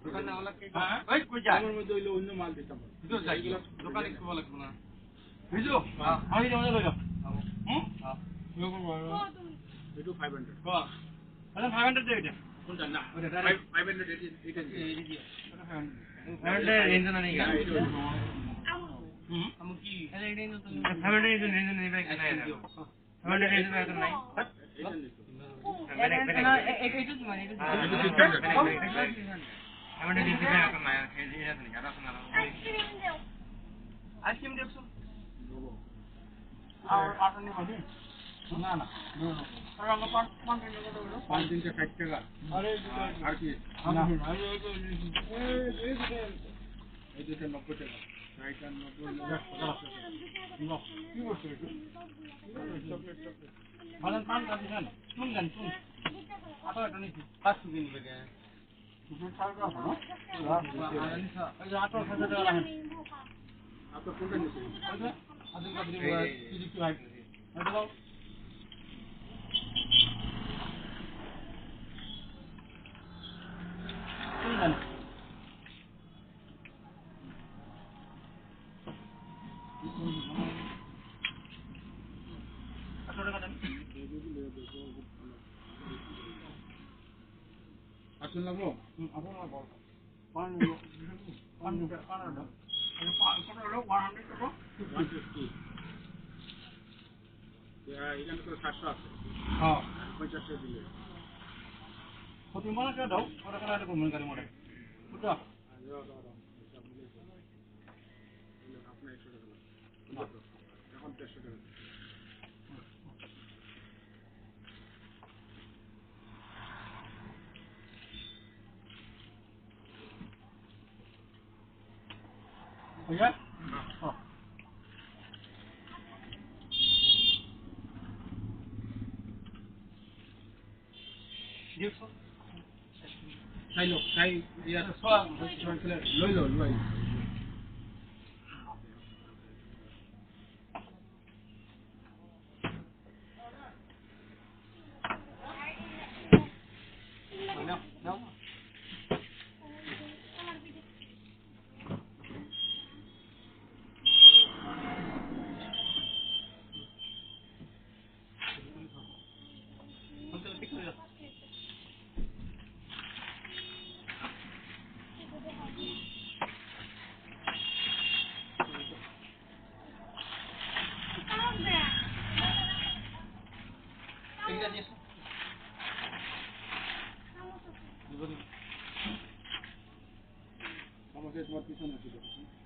দোকানে ওলাকে ওই কই যায় আমার মধ্যে হইলো অন্য মাল দিতাম ভিজু যাই দোকানে কি বলা না ভিজু আমি তোমাদের লইলাম হুম এটা 500 কো আরে 500 দে এটা কোনটা না ওটা 500 এটা দিও ওটা 500 রেঞ্জ না নেই গা আমু কি আরে রেঞ্জ তো 500 রেঞ্জ নেই ভাই কেন দিও 500 রেঞ্জ ভাই কেন নাই এটা কি মানে এটা আমাদের দিতে ভাই কেন নাই এটা নেই কাটা শোনা আইসক্রিম দেখছো আর আটনি মানে না না আর আমরা পাঁচ দিন টাকা হলো 5 দিনটা 60 টাকা আরে আর কি না এই দুটো 90 টাকা 60 আর 90 কি করছো একটু ভালো পান কাটি দেন শুন দেন শুন আটা নিছি 500 দিন লাগে দুটো টাকা আছে না এই যে 18,000 টাকা রাখেন আপনার কোনটা নিতে আদিন কাটি কি ভাই এটা দাও শুন দেন আসুন লাগবো আপনার বড় পান পান পান দাও কত হলো 100 টাকা 150 এখানে তো 700 আছে হ্যাঁ 50 টাকা দিলে কত মানে কে দাও ওরা করে এটা কমেন্ট করে মোড়ে বুঝছো আপনার 100 টাকা লাগবে এখন 150 টাকা ওইয়া হ্যাঁ দেখছো চাই ইয়া লই লই নাও নাও কোনটা ঠিক করে দাও এইটা দিছো আমাকে তোমার পিছনে আছে দেখো